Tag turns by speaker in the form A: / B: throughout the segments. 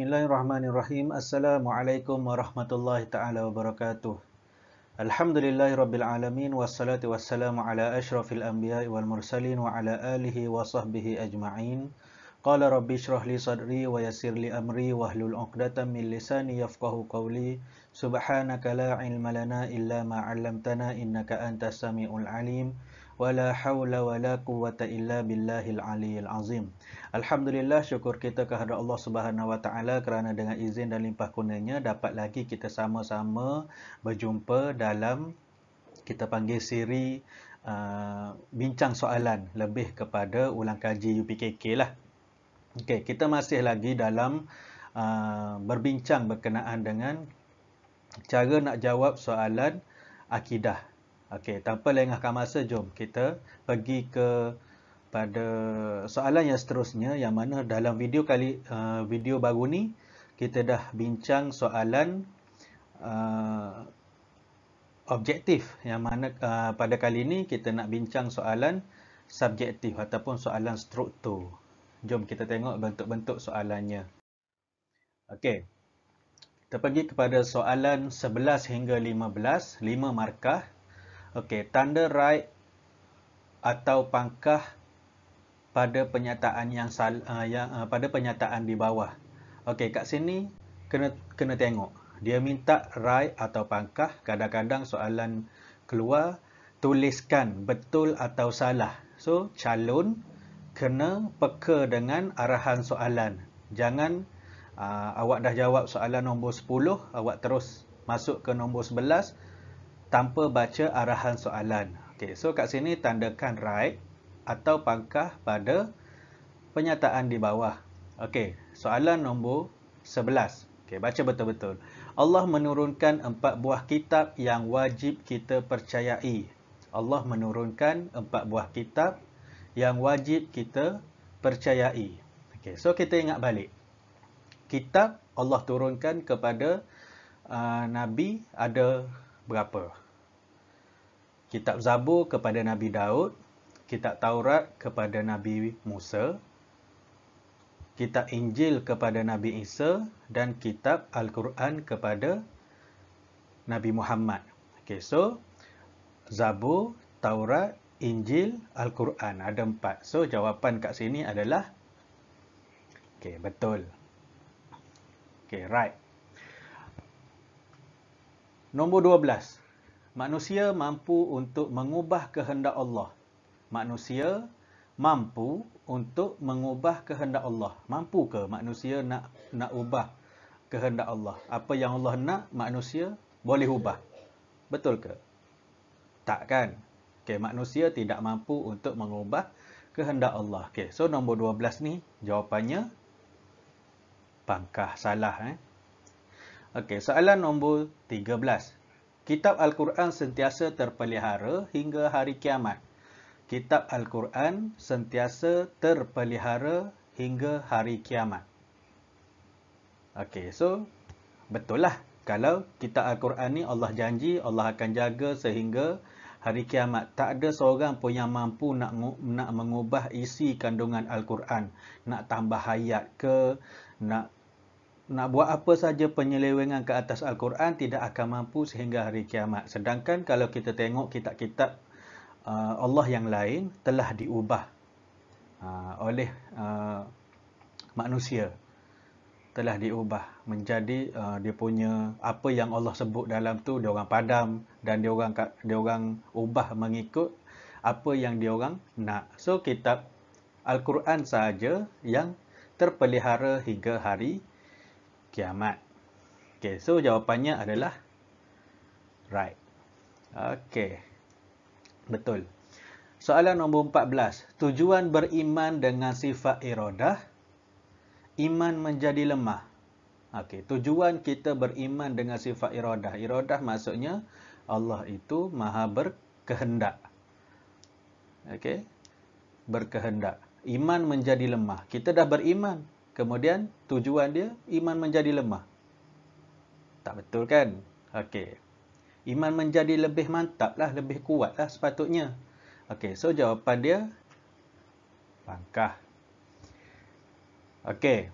A: Bismillahirrahmanirrahim. Assalamualaikum warahmatullahi taala wabarakatuh. Alhamdulillahirabbil alamin wassalatu wassalamu ala asyrafil anbiya'i wal mursalin wa ala alihi wa sahbihi ajma'in. Qala rabbi shrah li sadri wa yassir li amri wahlul 'uqdatam min lisani yafqahu qawli. Subhanaka la ilma lana illa ma 'allamtana innaka antas samiul alim. Wala haula wala quwwata illa billahil aliyyil azim. Alhamdulillah, syukur kita kehadrat Allah Subhanahu wa taala kerana dengan izin dan limpah kurnianya dapat lagi kita sama-sama berjumpa dalam kita panggil siri bincang soalan lebih kepada ulang kaji UPKK lah. Okey, kita masih lagi dalam berbincang berkenaan dengan cara nak jawab soalan akidah. Okey, tanpa lengahkan masa, jom kita pergi ke pada soalan yang seterusnya, yang mana dalam video baru ni kita dah bincang soalan objektif, yang mana pada kali ini kita nak bincang soalan subjektif ataupun soalan struktur. Jom kita tengok bentuk-bentuk soalannya. Okey, kita pergi kepada soalan 11 hingga 15, 5 markah. Okey, tanda right atau pangkah pada pernyataan pada pernyataan di bawah. Okey, kat sini kena tengok. Dia minta right atau pangkah. Kadang-kadang soalan keluar tuliskan betul atau salah. So, calon kena peka dengan arahan soalan. Jangan awak dah jawab soalan nombor 10, awak terus masuk ke nombor 11 tanpa baca arahan soalan. Okey, so kat sini tandakan right atau pangkah pada pernyataan di bawah. Okey, soalan nombor 11. Okey, baca betul-betul. Allah menurunkan 4 buah kitab yang wajib kita percayai. Allah menurunkan 4 buah kitab yang wajib kita percayai. Okey, so kita ingat balik. Kitab Allah turunkan kepada Nabi ada berapa? Kitab Zabur kepada Nabi Daud, kitab Taurat kepada Nabi Musa, kitab Injil kepada Nabi Isa, dan kitab Al-Quran kepada Nabi Muhammad. Okey, so Zabur, Taurat, Injil, Al-Quran, ada 4. So jawapan kat sini adalah okey, betul. Okey, right. Nombor 12. Manusia mampu untuk mengubah kehendak Allah. Manusia mampu untuk mengubah kehendak Allah. Mampu ke manusia nak ubah kehendak Allah? Apa yang Allah nak, manusia boleh ubah. Betul ke? Tak kan? Okey, manusia tidak mampu untuk mengubah kehendak Allah. Okey, so nombor 12 ni jawapannya pangkah salah. Okey, soalan nombor 13. Kitab Al-Quran sentiasa terpelihara hingga hari kiamat. Kitab Al-Quran sentiasa terpelihara hingga hari kiamat. Okey, so betul lah. Kalau kitab Al-Quran ni Allah janji Allah akan jaga sehingga hari kiamat. Tak ada seorang pun yang mampu nak mengubah isi kandungan Al-Quran. Nak tambah ayat ke, nak buat apa saja penyelewengan ke atas Al-Quran tidak akan mampu sehingga hari kiamat. Sedangkan kalau kita tengok kitab-kitab Allah yang lain telah diubah oleh manusia. Telah diubah menjadi dia punya apa yang Allah sebut dalam tu dia orang padam dan dia orang ubah mengikut apa yang dia orang nak. So kitab Al-Quran sahaja yang terpelihara hingga hari kiamat. Okey, so jawapannya adalah right. Okey, betul. Soalan nombor 14. Tujuan beriman dengan sifat iradah, iman menjadi lemah. Okey, tujuan kita beriman dengan sifat iradah. Iradah maksudnya Allah itu maha berkehendak. Okey, berkehendak. Iman menjadi lemah. Kita dah beriman. Kemudian tujuan dia iman menjadi lemah. Tak betul kan? Okey. Iman menjadi lebih mantap lah, lebih kuat lah sepatutnya. Okey, so jawapan dia pangkah. Okey.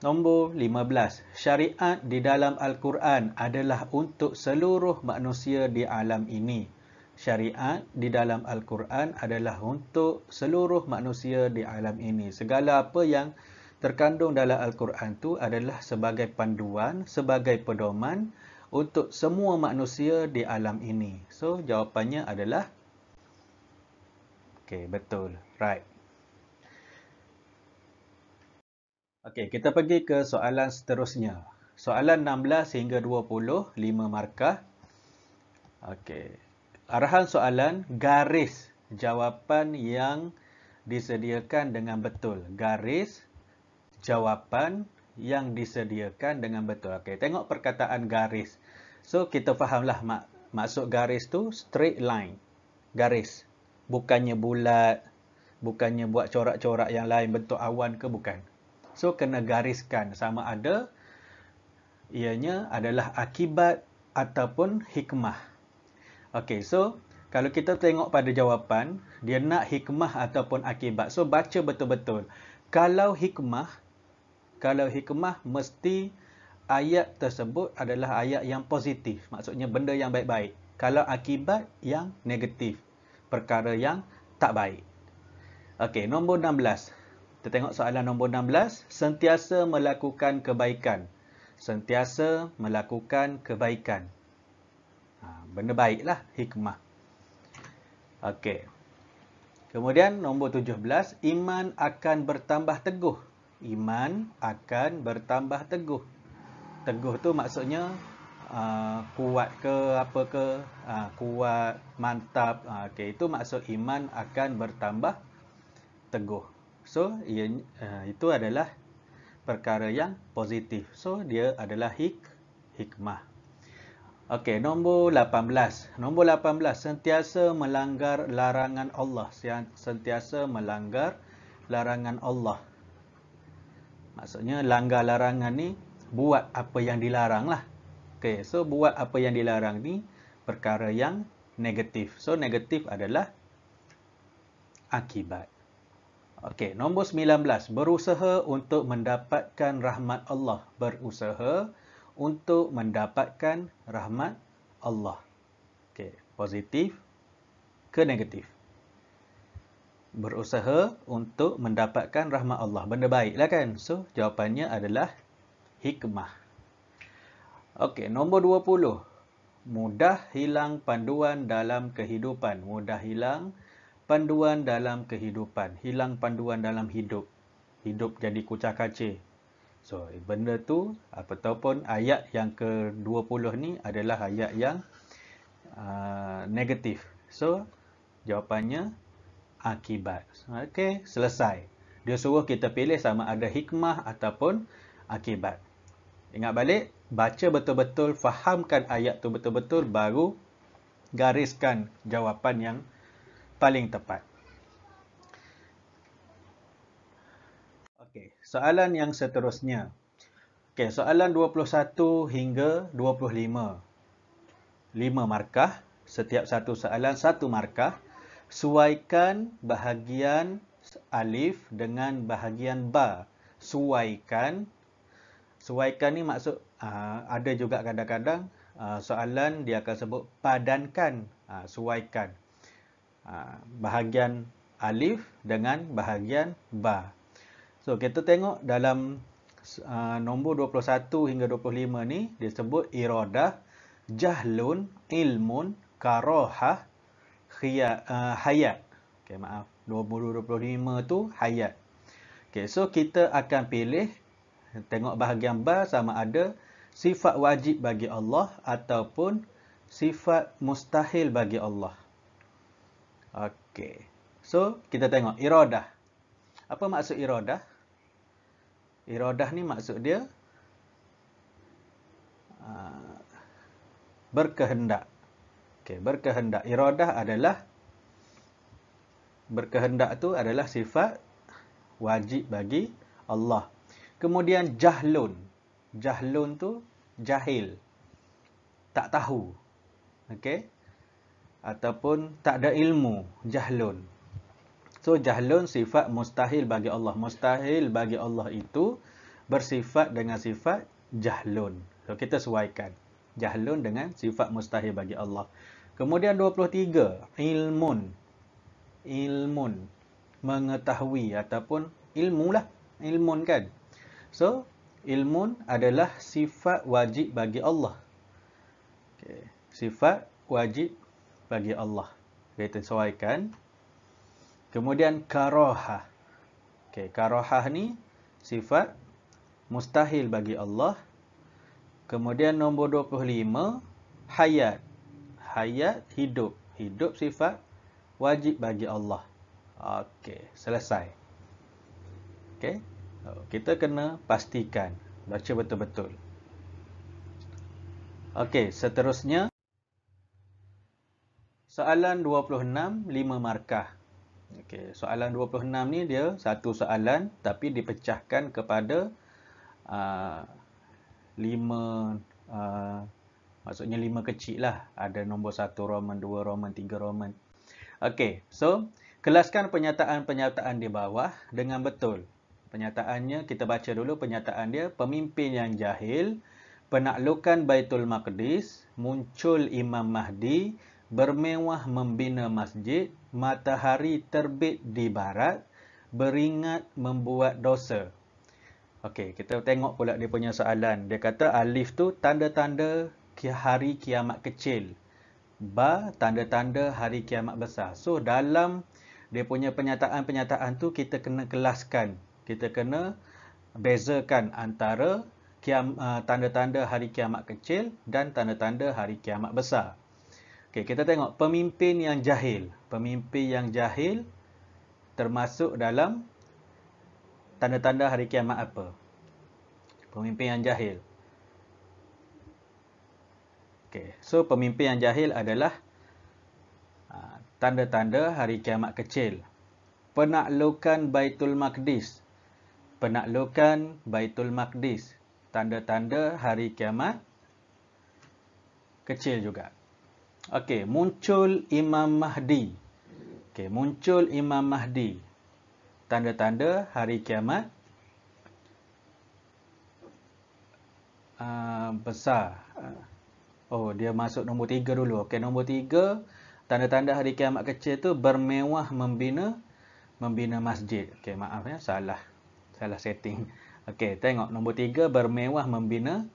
A: Nombor 15. Syariat di dalam Al-Quran adalah untuk seluruh manusia di alam ini. Syariat di dalam Al-Quran adalah untuk seluruh manusia di alam ini. Segala apa yang terkandung dalam Al-Quran itu adalah sebagai panduan, sebagai pedoman untuk semua manusia di alam ini. So, jawapannya adalah okey, betul. Right. Okey, kita pergi ke soalan seterusnya. Soalan 16 hingga 20, 5 markah. Okey. Arahan soalan, garis jawapan yang disediakan dengan betul. Garis jawapan yang disediakan dengan betul. Okey, tengok perkataan garis. So, kita fahamlah maksud garis tu straight line. Garis. Bukannya bulat, bukannya buat corak-corak yang lain, bentuk awan ke, bukan. So, kena gariskan sama ada ianya adalah akibat ataupun hikmah. Okey, so kalau kita tengok pada jawapan, dia nak hikmah ataupun akibat. So, baca betul-betul. Kalau hikmah mesti ayat tersebut adalah ayat yang positif. Maksudnya benda yang baik-baik. Kalau akibat yang negatif. Perkara yang tak baik. Okey, nombor 16. Kita tengok soalan nombor 16. Sentiasa melakukan kebaikan. Sentiasa melakukan kebaikan. Benda baiklah, hikmah. Okey. Kemudian nombor 17. Iman akan bertambah teguh. Iman akan bertambah teguh. Teguh tu maksudnya kuat ke apa ke, kuat, mantap. Okey, itu maksud iman akan bertambah teguh. So, itu adalah perkara yang positif. So, dia adalah hikmah. Okey, nombor 18. Nombor 18, sentiasa melanggar larangan Allah. Sentiasa melanggar larangan Allah. Maksudnya, langgar larangan ni, buat apa yang dilarang lah. Okey, so buat apa yang dilarang ni, perkara yang negatif. So, negatif adalah akibat. Okey, nombor 19. Berusaha untuk mendapatkan rahmat Allah. Berusaha untuk mendapatkan rahmat Allah. Okey, positif ke negatif? Berusaha untuk mendapatkan rahmat Allah. Benda baiklah kan? So, jawapannya adalah hikmah. Okey, nombor 20. Mudah hilang panduan dalam kehidupan. Mudah hilang panduan dalam kehidupan. Hilang panduan dalam hidup. Hidup jadi kucak-kacir. So, benda tu, ataupun ayat yang ke-20 ni adalah ayat yang negatif. So, jawapannya akibat. Okey, selesai. Dia suruh kita pilih sama ada hikmah ataupun akibat. Ingat balik, baca betul-betul, fahamkan ayat tu betul-betul, baru gariskan jawapan yang paling tepat. Okey, soalan yang seterusnya. Okey, soalan 21 hingga 25. 5 markah. Setiap satu soalan 1 markah. Suaikan bahagian alif dengan bahagian ba. Suaikan. Suaikan ni maksud ada juga kadang-kadang soalan dia akan sebut padankan. Suaikan. Bahagian alif dengan bahagian ba. So, kita tengok dalam nombor 21 hingga 25 ni, disebut iradah, jahlun, ilmun, karohah, hayat. Okay, maaf. Nombor 25 tu hayat. Okay, so kita akan pilih, tengok bahagian ba sama ada sifat wajib bagi Allah ataupun sifat mustahil bagi Allah. Okay. So, kita tengok iradah. Apa maksud iradah? Iradah ni maksud dia berkehendak. Okey, berkehendak. Iradah adalah berkehendak tu adalah sifat wajib bagi Allah. Kemudian jahlun. Jahlun tu jahil. Tak tahu. Okey? Ataupun tak ada ilmu, jahlun. So, jahlun sifat mustahil bagi Allah. Mustahil bagi Allah itu bersifat dengan sifat jahlun. So kita sesuaikan jahlun dengan sifat mustahil bagi Allah. Kemudian 23, ilmun. Ilmun, mengetahui ataupun ilmu lah. Ilmun kan. So, ilmun adalah sifat wajib bagi Allah. Okay. Sifat wajib bagi Allah. Kita sesuaikan. Kemudian karahah. Okay, karahah ni sifat mustahil bagi Allah. Kemudian nombor 25, hayat. Hayat, hidup. Hidup sifat wajib bagi Allah. Okey, selesai. Okey. Kita kena pastikan baca betul-betul. Okey, seterusnya soalan 26, 5 markah. Okey, soalan 26 ni dia satu soalan tapi dipecahkan kepada 5 maksudnya 5 kecil lah. Ada nombor 1 Roman, 2 Roman, 3 Roman. Okey, so kelaskan penyataan-penyataan di bawah dengan betul. Penyataannya kita baca dulu penyataan dia. Pemimpin yang jahil, penaklukan Baitul Maqdis, muncul Imam Mahdi, bermewah membina masjid, matahari terbit di barat, beringat membuat dosa. Okey, kita tengok pula dia punya soalan. Dia kata alif tu tanda-tanda hari kiamat kecil. Ba, tanda-tanda hari kiamat besar. So, dalam dia punya penyataan-penyataan tu kita kena kelaskan. Kita kena bezakan antara tanda-tanda hari kiamat kecil dan tanda-tanda hari kiamat besar. Okey, kita tengok pemimpin yang jahil. Pemimpin yang jahil termasuk dalam tanda-tanda hari kiamat apa? Pemimpin yang jahil. Okay. So, pemimpin yang jahil adalah tanda-tanda hari kiamat kecil. Penaklukan Baitul Maqdis. Penaklukan Baitul Maqdis. Tanda-tanda hari kiamat kecil juga. Okey, muncul Imam Mahdi. Okey, muncul Imam Mahdi. Tanda-tanda hari kiamat besar. Oh, dia masuk nombor 3 dulu. Okey, nombor 3, tanda-tanda hari kiamat kecil tu bermewah membina masjid. Okey, maaf ya, salah setting. Okey, tengok nombor 3, bermewah membina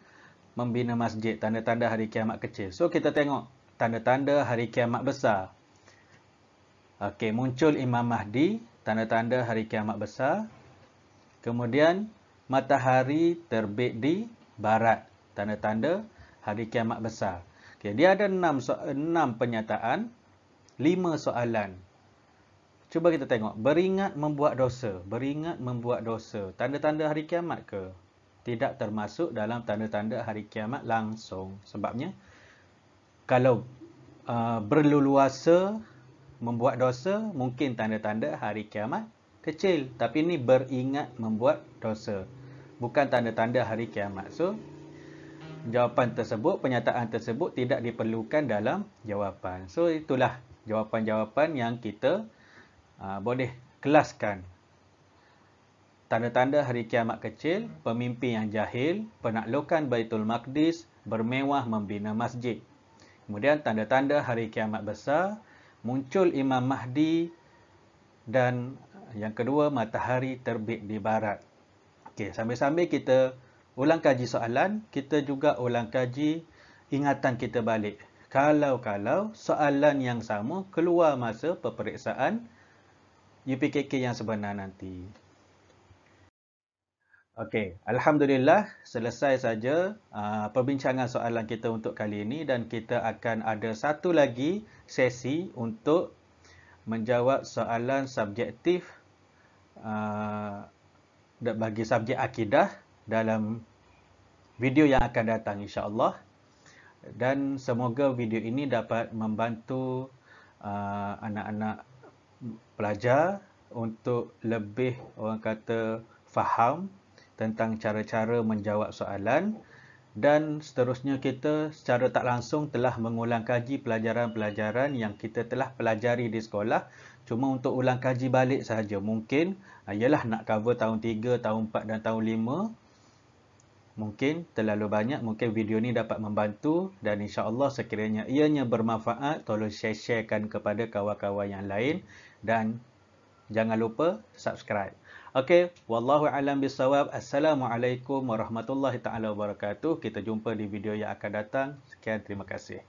A: masjid, tanda-tanda hari kiamat kecil. So, kita tengok tanda-tanda hari kiamat besar. Okey, muncul Imam Mahdi, tanda-tanda hari kiamat besar. Kemudian matahari terbit di barat, tanda-tanda hari kiamat besar. Okay, dia ada 6 penyataan, 5 soalan. Cuba kita tengok. Beringat membuat dosa. Beringat membuat dosa. Tanda-tanda hari kiamat ke? Tidak termasuk dalam tanda-tanda hari kiamat langsung. Sebabnya, kalau berleluasa membuat dosa, mungkin tanda-tanda hari kiamat kecil. Tapi ini beringat membuat dosa. Bukan tanda-tanda hari kiamat. So, jawapan tersebut, penyataan tersebut tidak diperlukan dalam jawapan. So, itulah jawapan-jawapan yang kita boleh kelaskan. Tanda-tanda hari kiamat kecil, pemimpin yang jahil, penaklukan Baitul Maqdis, bermewah membina masjid. Kemudian tanda-tanda hari kiamat besar, muncul Imam Mahdi, dan yang kedua, matahari terbit di barat. Okey, sambil-sambil kita ulang kaji soalan, kita juga ulang kaji ingatan kita balik. Kalau soalan yang sama keluar masa peperiksaan UPKK yang sebenar nanti. Okey, alhamdulillah selesai saja perbincangan soalan kita untuk kali ini dan kita akan ada satu lagi sesi untuk menjawab soalan subjektif bagi subjek akidah dalam video yang akan datang insya-Allah. Dan semoga video ini dapat membantu anak-anak pelajar untuk lebih, orang kata, faham tentang cara-cara menjawab soalan. Dan seterusnya kita secara tak langsung telah mengulang kaji pelajaran-pelajaran yang kita telah pelajari di sekolah. Cuma untuk ulang kaji balik sahaja. Mungkin ialah nak cover tahun 3, tahun 4 dan tahun 5. Mungkin terlalu banyak, mungkin video ni dapat membantu dan insya-Allah sekiranya ianya bermanfaat, tolong sharekan kepada kawan-kawan yang lain dan jangan lupa subscribe. Okey, wallahu alam bisawab. Assalamualaikum warahmatullahi taala wabarakatuh. Kita jumpa di video yang akan datang. Sekian, terima kasih.